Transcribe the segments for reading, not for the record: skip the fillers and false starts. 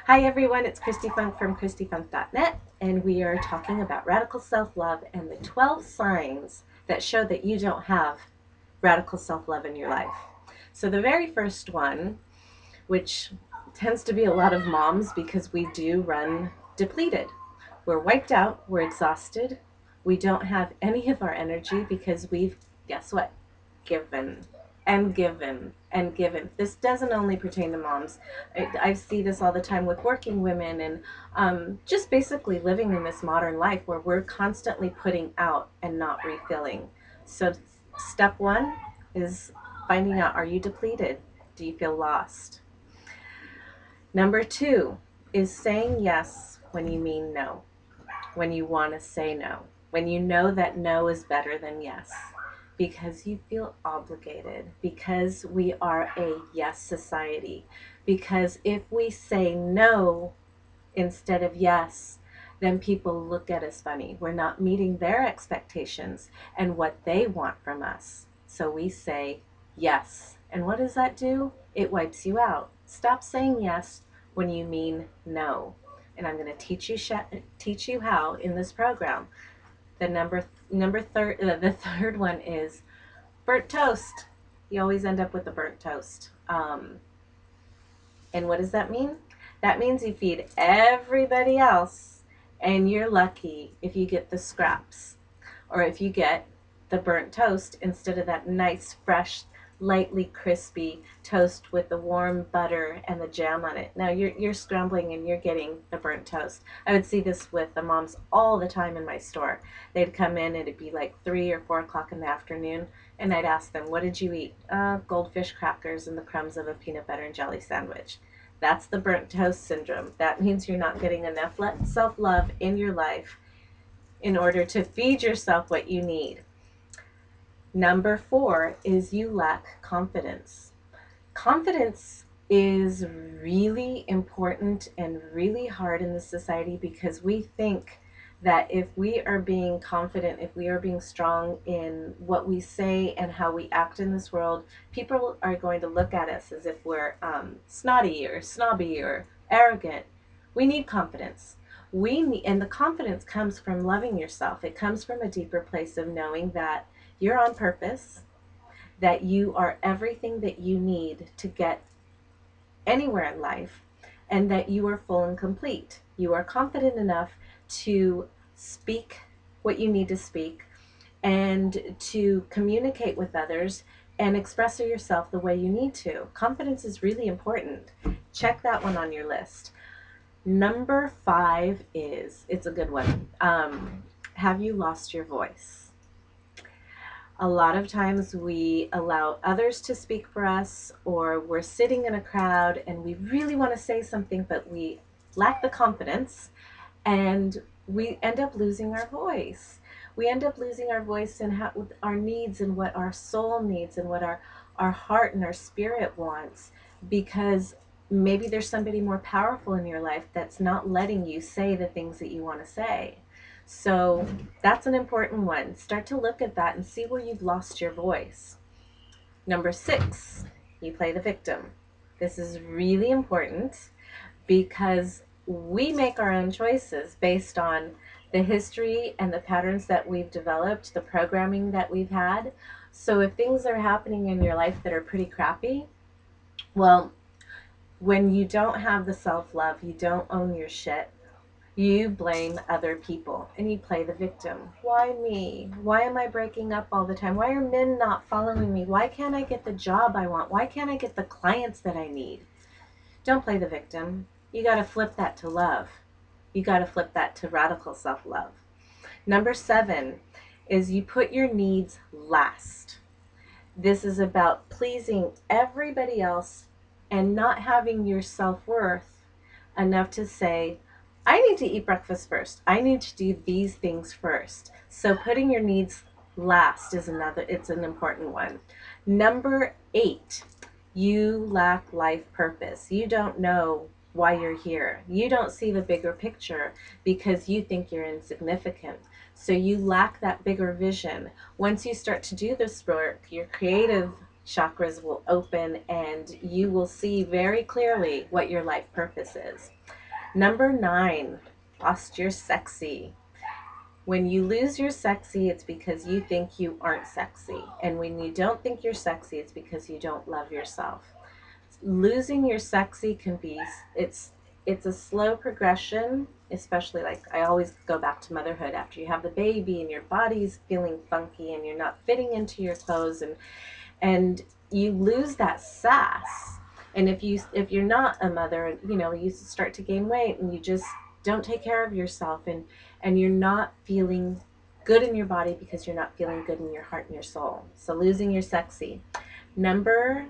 Hi everyone, it's Christy Funk from ChristyFunk.net, and we are talking about radical self-love and the 12 signs that show that you don't have radical self-love in your life. So the very first one, which tends to be a lot of moms because we do run depleted. We're wiped out, we're exhausted, we don't have any of our energy because we've, guess what, given and given and given. This doesn't only pertain to moms. I see this all the time with working women and just basically living in this modern life where we're constantly putting out and not refilling. So step one is finding out, are you depleted? Do you feel lost? Number two is saying yes when you mean no, when you want to say no, when you know that no is better than yes, because you feel obligated, because we are a yes society. Because if we say no instead of yes, then people look at us funny. We're not meeting their expectations and what they want from us. So we say yes. And what does that do? It wipes you out. Stop saying yes when you mean no. And I'm going to teach you how in this program. The third one is burnt toast. You always end up with the burnt toast. And what does that mean? That means you feed everybody else, and you're lucky if you get the scraps or if you get the burnt toast instead of that nice, fresh, lightly crispy toast with the warm butter and the jam on it. Now you're scrambling and you're getting the burnt toast. I would see this with the moms all the time in my store. They'd come in and it'd be like 3 or 4 o'clock in the afternoon, and I'd ask them, "What did you eat?" Goldfish crackers and the crumbs of a peanut butter and jelly sandwich. That's the burnt toast syndrome. That means you're not getting enough self-love in your life in order to feed yourself what you need. Number four is you lack confidence. Confidence is really important and really hard in this society because we think that if we are being confident, if we are being strong in what we say and how we act in this world, people are going to look at us as if we're snotty or snobby or arrogant. We need confidence. And the confidence comes from loving yourself. It comes from a deeper place of knowing that you're on purpose, that you are everything that you need to get anywhere in life, and that you are full and complete. You are confident enough to speak what you need to speak and to communicate with others and express yourself the way you need to. Confidence is really important. Check that one on your list. Number five is, it's a good one. Have you lost your voice? A lot of times we allow others to speak for us, or we're sitting in a crowd and we really want to say something, but we lack the confidence and we end up losing our voice. We end up losing our voice and our needs and what our soul needs and what our heart and our spirit wants, because maybe there's somebody more powerful in your life that's not letting you say the things that you want to say. So that's an important one. Start to look at that and see where you've lost your voice. Number six, you play the victim. This is really important because we make our own choices based on the history and the patterns that we've developed, the programming that we've had. So if things are happening in your life that are pretty crappy, well, when you don't have the self-love, you don't own your shit, you blame other people and you play the victim. Why me? Why am I breaking up all the time? Why are men not following me? Why can't I get the job I want? Why can't I get the clients that I need? Don't play the victim. You got to flip that to love. You got to flip that to radical self-love. Number seven is you put your needs last. This is about pleasing everybody else and not having your self-worth enough to say, I need to eat breakfast first. I need to do these things first. So putting your needs last is it's an important one. Number eight, you lack life purpose. You don't know why you're here. You don't see the bigger picture because you think you're insignificant. So you lack that bigger vision. Once you start to do this work, your creative chakras will open and you will see very clearly what your life purpose is. Number 9, lost your sexy. When you lose your sexy, it's because you think you aren't sexy. And when you don't think you're sexy, it's because you don't love yourself. Losing your sexy can be, it's a slow progression, especially like I always go back to motherhood after you have the baby and your body's feeling funky and you're not fitting into your clothes, and you lose that sass. And if you're not a mother, you start to gain weight and you just don't take care of yourself, and you're not feeling good in your body because you're not feeling good in your heart and your soul. So losing your sexy. Number,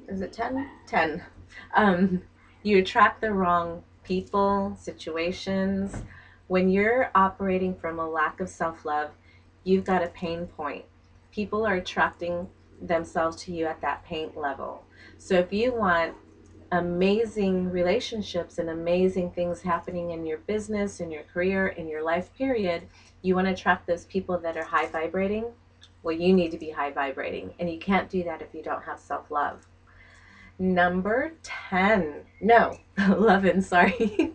is it 10? 10. You attract the wrong people, situations. When you're operating from a lack of self-love, you've got a pain point. People are attracting themselves to you at that pain level. So if you want amazing relationships and amazing things happening in your business, in your career, in your life period, you want to attract those people that are high vibrating. Well, you need to be high vibrating, and you can't do that if you don't have self-love. Number 10, no, 11, sorry.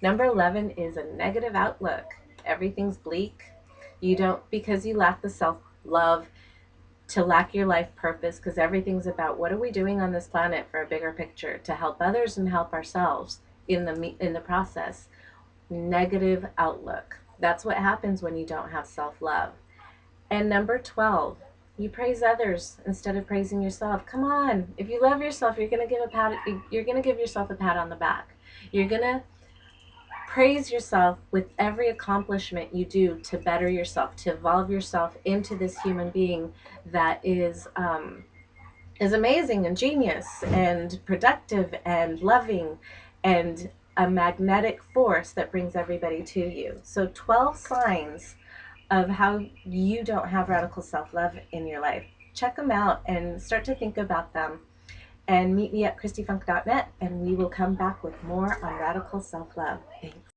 Number 11 is a negative outlook. Everything's bleak. You don't, because you lack the self-love, to lack your life purpose, because everything's about what are we doing on this planet for a bigger picture, to help others and help ourselves in the process. Negative outlook. That's what happens when you don't have self-love. And number 12, you praise others instead of praising yourself. Come on, if you love yourself, you're going to give yourself a pat on the back. You're going to praise yourself with every accomplishment you do to better yourself, to evolve yourself into this human being that is amazing and genius and productive and loving and a magnetic force that brings everybody to you. So 12 signs of how you don't have radical self-love in your life. Check them out and start to think about them. And meet me at christyfunk.net, and we will come back with more on radical self-love. Thanks.